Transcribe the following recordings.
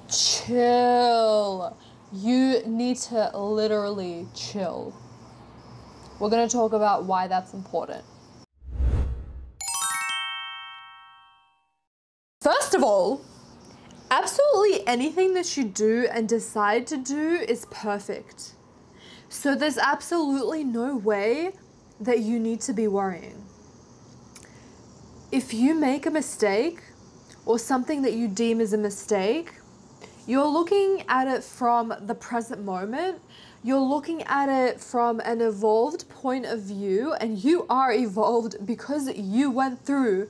chill. You need to literally chill. We're going to talk about why that's important. First of all, absolutely anything that you do and decide to do is perfect. So there's absolutely no way that you need to be worrying. If you make a mistake or something that you deem as a mistake, you're looking at it from the present moment. You're looking at it from an evolved point of view, and you are evolved because you went through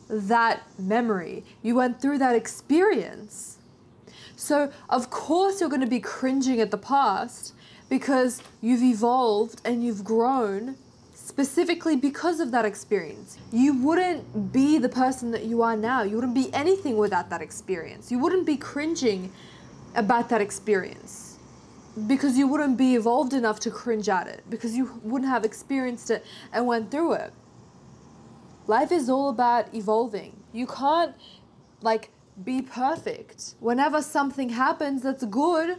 that memory. You went through that experience. So of course you're going to be cringing at the past because you've evolved and you've grown specifically because of that experience. You wouldn't be the person that you are now. You wouldn't be anything without that experience. You wouldn't be cringing about that experience because you wouldn't be evolved enough to cringe at it, because you wouldn't have experienced it and went through it. Life is all about evolving. You can't be perfect. Whenever something happens that's good,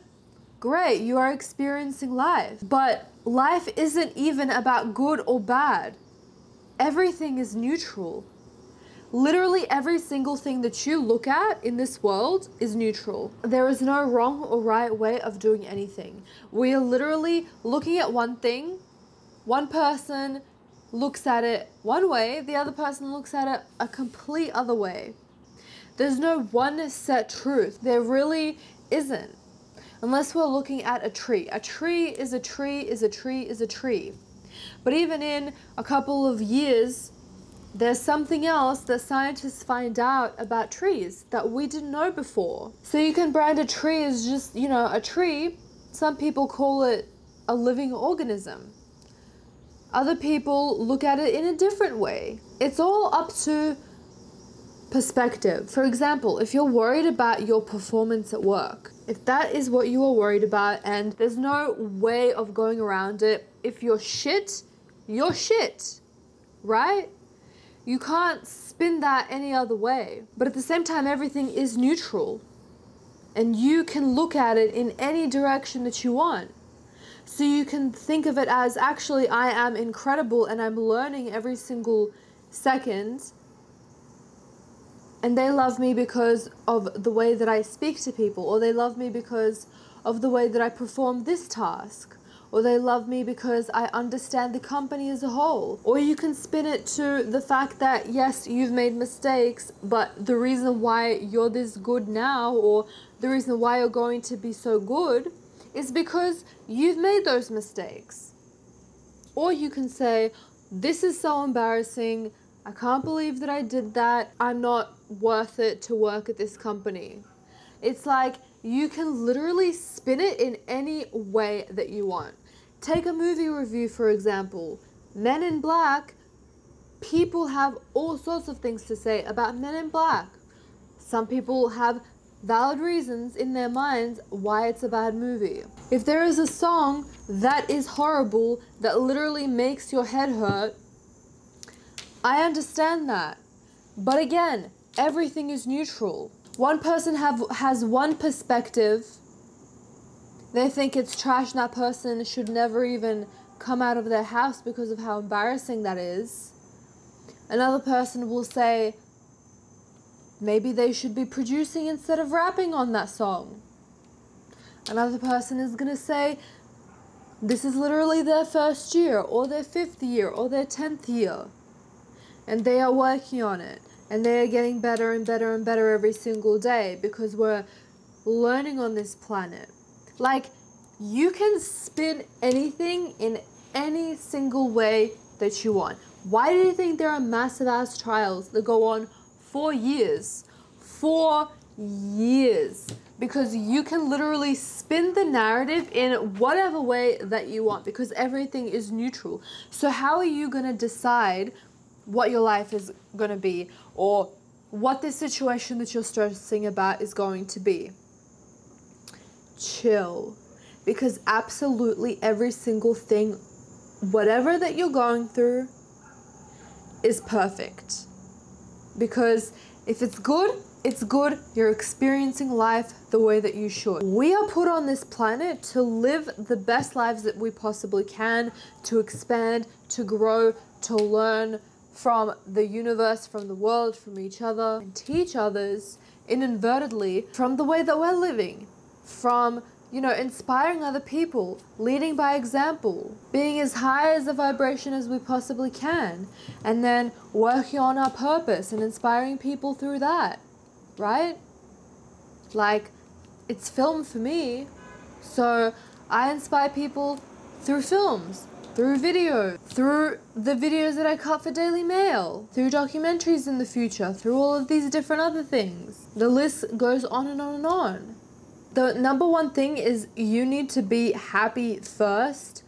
great, you are experiencing life. But life isn't even about good or bad. Everything is neutral. Literally every single thing that you look at in this world is neutral. There is no wrong or right way of doing anything. We are literally looking at one thing. One person looks at it one way, the other person looks at it a complete other way. There's no one set truth. There really isn't. Unless we're looking at a tree. A tree is a tree is a tree is a tree. But even in a couple of years, there's something else that scientists find out about trees that we didn't know before. So you can brand a tree as just, a tree. Some people call it a living organism. Other people look at it in a different way. It's all up to perspective. For example, if you're worried about your performance at work, if that is what you are worried about and there's no way of going around it, if you're shit, right? You can't spin that any other way. But at the same time, everything is neutral and you can look at it in any direction that you want. So you can think of it as, actually, I am incredible and I'm learning every single second. And they love me because of the way that I speak to people, or they love me because of the way that I perform this task, or they love me because I understand the company as a whole. Or you can spin it to the fact that, yes, you've made mistakes, but the reason why you're this good now, or the reason why you're going to be so good, is because you've made those mistakes. Or you can say, this is so embarrassing, I can't believe that I did that, I'm not worth it to work at this company. It's like you can literally spin it in any way that you want. Take a movie review, for example. Men in Black, people have all sorts of things to say about Men in Black. Some people have valid reasons in their minds why it's a bad movie. If there is a song that is horrible, that literally makes your head hurt, I understand that. But again, everything is neutral. One person has one perspective. They think it's trash and that person should never even come out of their house because of how embarrassing that is. Another person will say, maybe they should be producing instead of rapping on that song. Another person is going to say, this is literally their first year, or their 5th year, or their 10th year. And they are working on it. And they are getting better and better and better every single day because we're learning on this planet. Like, you can spin anything in any single way that you want. Why do you think there are massive ass trials that go on for years? 4 years. Because you can literally spin the narrative in whatever way that you want, because everything is neutral. So how are you going to decide what your life is going to be, or what this situation that you're stressing about is going to be? Chill. Because absolutely every single thing, whatever that you're going through, is perfect. Because if it's good, It's good. You're experiencing life the way that you should. We are put on this planet to live the best lives that we possibly can, to expand, to grow, to learn from the universe, from the world, from each other, and teach others inadvertently from the way that we're living, from, you know, inspiring other people, leading by example, being as high as a vibration as we possibly can, and then working on our purpose and inspiring people through that, right? Like, it's film for me, so I inspire people through films, through video, through the videos that I cut for Daily Mail, through documentaries in the future, through all of these different other things. The list goes on and on and on. The number one thing is you need to be happy first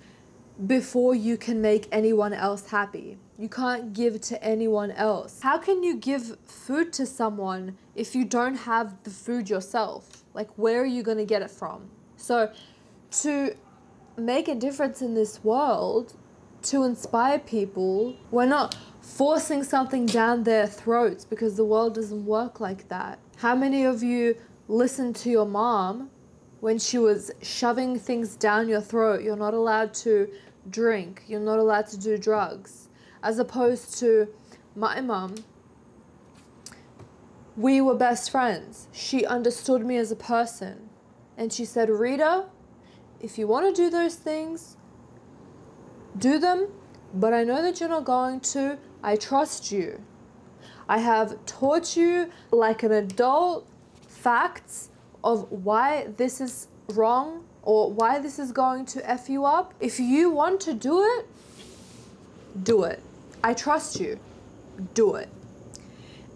before you can make anyone else happy. You can't give to anyone else. How can you give food to someone if you don't have the food yourself? Like, where are you going to get it from? So to make a difference in this world, to inspire people, we're not forcing something down their throats, because the world doesn't work like that. How many of you listened to your mom when she was shoving things down your throat? You're not allowed to drink, you're not allowed to do drugs. As opposed to my mom, we were best friends. She understood me as a person, and she said, Rita, if you want to do those things, do them, but I know that you're not going to. I trust you. I have taught you like an adult facts of why this is wrong or why this is going to F you up. If you want to do it, do it. I trust you. Do it.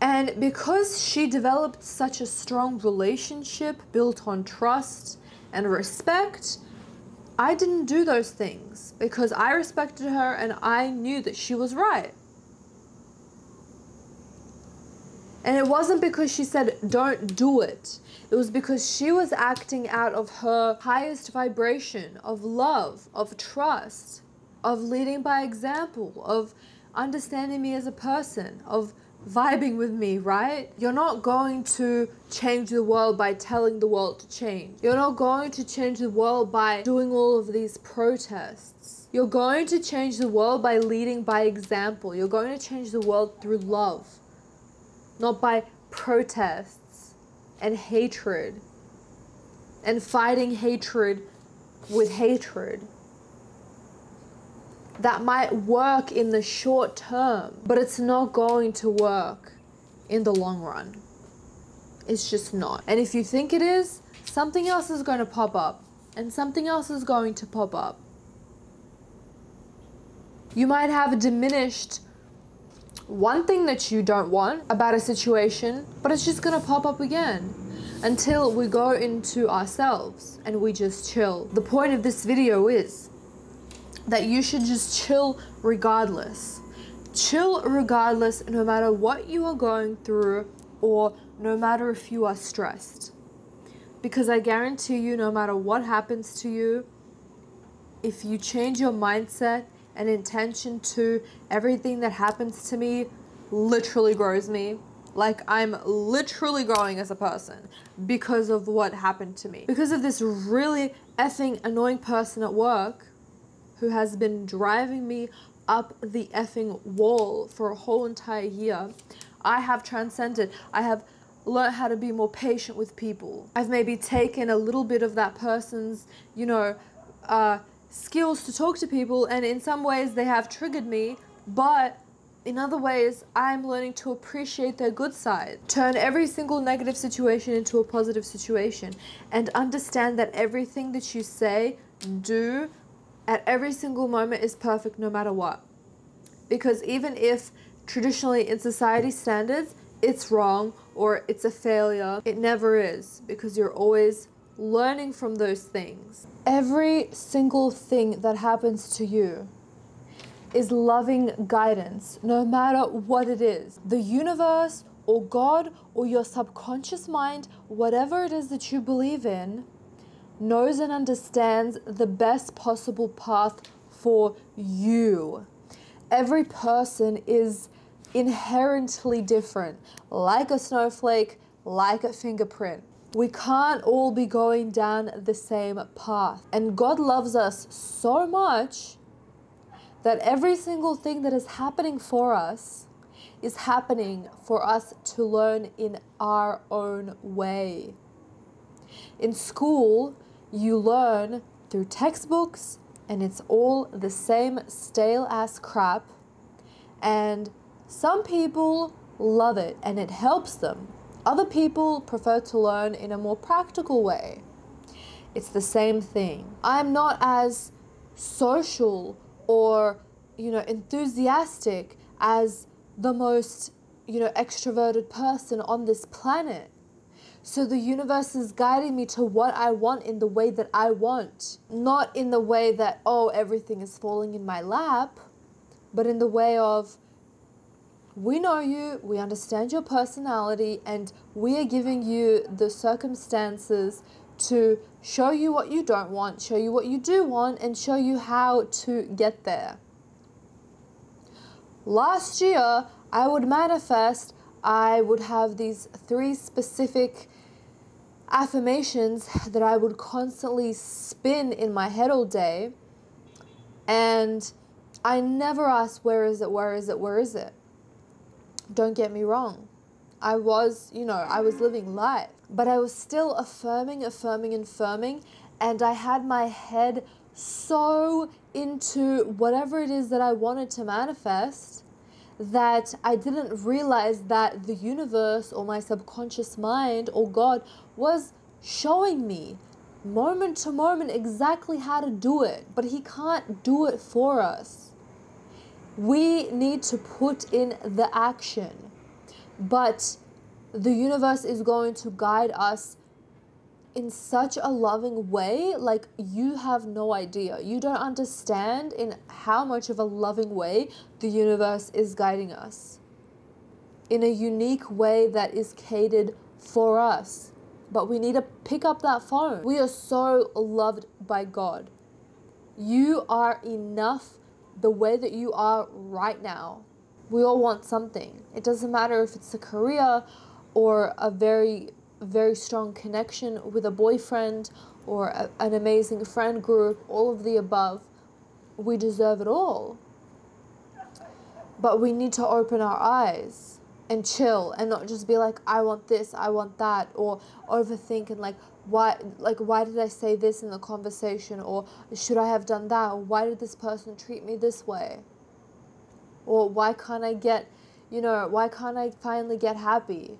And because she developed such a strong relationship built on trust and respect, I didn't do those things because I respected her and I knew that she was right. And it wasn't because she said, don't do it. It was because she was acting out of her highest vibration of love, of trust, of leading by example, of understanding me as a person, of vibing with me, right? You're not going to change the world by telling the world to change. You're not going to change the world by doing all of these protests. You're going to change the world by leading by example. You're going to change the world through love, not by protests and hatred and fighting hatred with hatred. That might work in the short term, but it's not going to work in the long run. It's just not. And if you think it is, something else is going to pop up, and something else is going to pop up. You might have diminished one thing that you don't want about a situation, but it's just going to pop up again until we go into ourselves and we just chill. The point of this video is that you should just chill regardless. Chill regardless, no matter what you are going through or no matter if you are stressed. Because I guarantee you, no matter what happens to you, if you change your mindset and intention to everything that happens to me literally grows me. Like, I'm literally growing as a person because of what happened to me. Because of this really effing annoying person at work who has been driving me up the effing wall for a whole entire year, I have transcended. I have learned how to be more patient with people. I've maybe taken a little bit of that person's, skills to talk to people, and in some ways they have triggered me, but in other ways I'm learning to appreciate their good side. Turn every single negative situation into a positive situation, and understand that everything that you say, do, at every single moment is perfect no matter what. Because even if traditionally in society standards it's wrong or it's a failure, it never is, because you're always learning from those things. Every single thing that happens to you is loving guidance, no matter what it is. The universe or God or your subconscious mind, whatever it is that you believe in, knows and understands the best possible path for you. Every person is inherently different, like a snowflake, like a fingerprint. We can't all be going down the same path. And God loves us so much that every single thing that is happening for us is happening for us to learn in our own way. In school, you learn through textbooks, and it's all the same stale ass crap. And some people love it and it helps them. Other people prefer to learn in a more practical way. It's the same thing. I'm not as social or, enthusiastic as the most, extroverted person on this planet. So the universe is guiding me to what I want in the way that I want. Not in the way that, everything is falling in my lap, but in the way of, we know you, we understand your personality, and we are giving you the circumstances to show you what you don't want, show you what you do want, and show you how to get there. Last year, I would manifest, I would have these 3 specific affirmations that I would constantly spin in my head all day, and I never asked, where is it, where is it, where is it? Don't get me wrong. I was living life, but I was still affirming, and I had my head so into whatever it is that I wanted to manifest that I didn't realize that the universe or my subconscious mind or God was showing me moment to moment exactly how to do it, but He can't do it for us. We need to put in the action, but the universe is going to guide us in such a loving way, like you have no idea. You don't understand in how much of a loving way the universe is guiding us. In a unique way that is catered for us. But we need to pick up that phone. We are so loved by God. You are enough the way that you are right now. We all want something. It doesn't matter if it's a career or a very, very strong connection with a boyfriend or an amazing friend group, all of the above. We deserve it all. But we need to open our eyes and chill and not just be like, I want this, I want that, or overthink and why did I say this in the conversation, or should I have done that, or why did this person treat me this way, or why can't I finally get happy?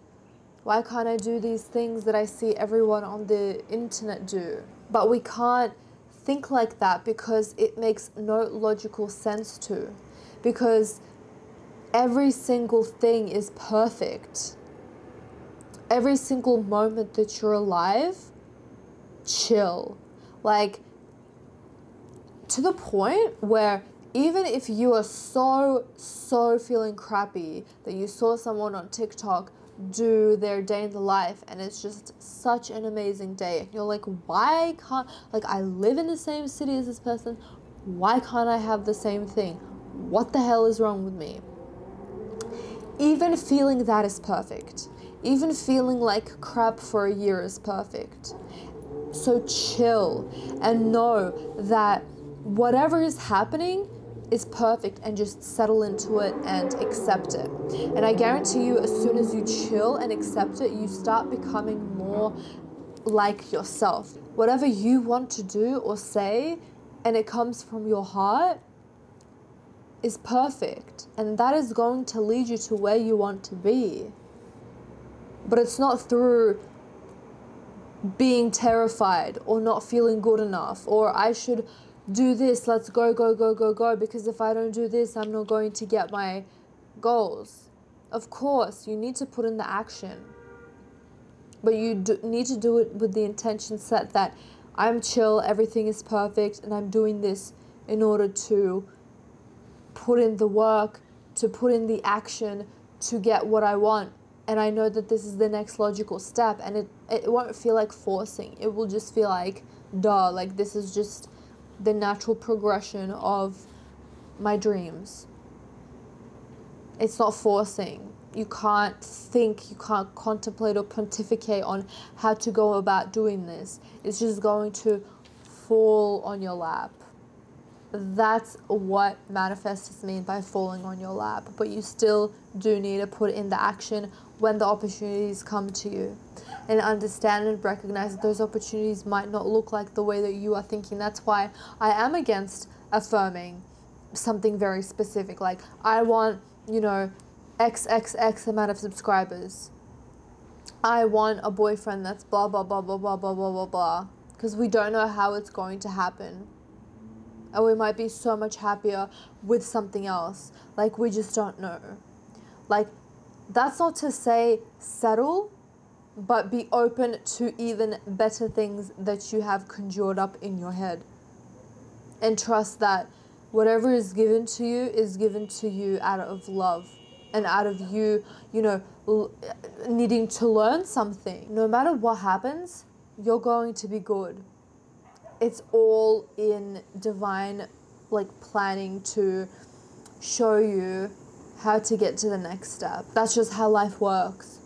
Why can't I do these things that I see everyone on the internet do? But we can't think like that because it makes no logical sense to. Because every single thing is perfect. Every single moment that you're alive, chill. Like, to the point where even if you are so feeling crappy that you saw someone on TikTok do their day in the life and it's just such an amazing day, and you're like, why can't, I live in the same city as this person, why can't I have the same thing? What the hell is wrong with me? Even feeling that is perfect. Even feeling like crap for a year is perfect. So chill and know that whatever is happening is perfect, and just settle into it and accept it. And I guarantee you, as soon as you chill and accept it, you start becoming more like yourself. Whatever you want to do or say, and it comes from your heart, is perfect. And that is going to lead you to where you want to be. But it's not through being terrified or not feeling good enough, or I should do this, let's go, because if I don't do this, I'm not going to get my goals. Of course, you need to put in the action, but you need to do it with the intention set that I'm chill, everything is perfect, and I'm doing this in order to put in the work, to put in the action, to get what I want. And I know that this is the next logical step, and it won't feel like forcing. It will just feel like, duh, like this is just the natural progression of my dreams. It's not forcing. you can't think, you can't contemplate or pontificate on how to go about doing this. It's just going to fall on your lap. That's what manifestors mean by falling on your lap. But you still do need to put in the action when the opportunities come to you, and understand and recognize that those opportunities might not look like the way that you are thinking. That's why I am against affirming something very specific, like I want, you know, XXX amount of subscribers. I want a boyfriend that's blah blah blah blah blah blah blah blah blah, because we don't know how it's going to happen. And we might be so much happier with something else. Like, we just don't know. Like, that's not to say settle, but be open to even better things that you have conjured up in your head. And trust that whatever is given to you out of love. And out of you, you know, needing to learn something. No matter what happens, you're going to be good. It's all in divine, like, planning to show you how to get to the next step. That's just how life works.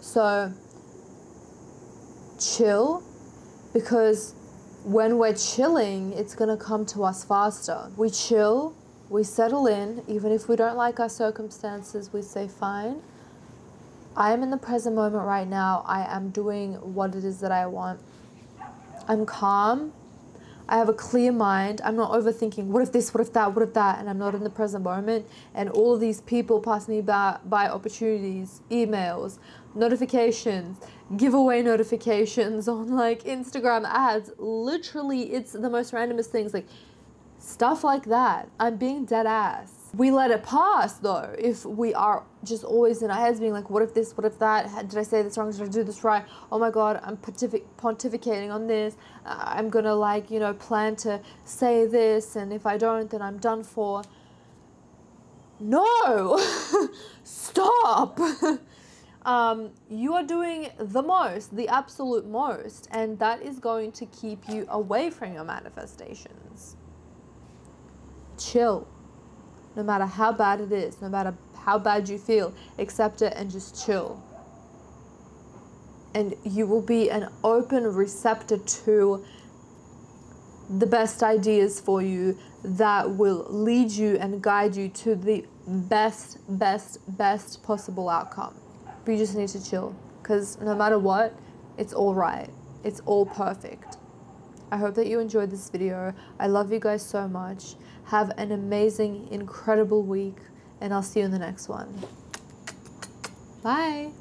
So chill, because when we're chilling, it's gonna come to us faster. We chill, we settle in, even if we don't like our circumstances, we say, fine, I am in the present moment right now. I am doing what it is that I want. I'm calm. I have a clear mind. I'm not overthinking, what if this, what if that, what if that, and I'm not in the present moment. And all of these people pass me by opportunities, emails, notifications, giveaway notifications on like Instagram ads. Literally, it's the most randomest things, like stuff like that. I'm being dead ass. We let it pass though, if we are just always in our heads being like, what if this, what if that, did I say this wrong, did I do this right, oh my god, I'm pontificating on this, I'm gonna, like, you know, plan to say this, and if I don't, then I'm done for. No! Stop! You are doing the most, the absolute most, and that is going to keep you away from your manifestations. Chill. No matter how bad it is, no matter how bad you feel, accept it and just chill. And you will be an open receptor to the best ideas for you that will lead you and guide you to the best possible outcome. But you just need to chill, because no matter what, it's all right. It's all perfect. I hope that you enjoyed this video. I love you guys so much. Have an amazing, incredible week, and I'll see you in the next one. Bye.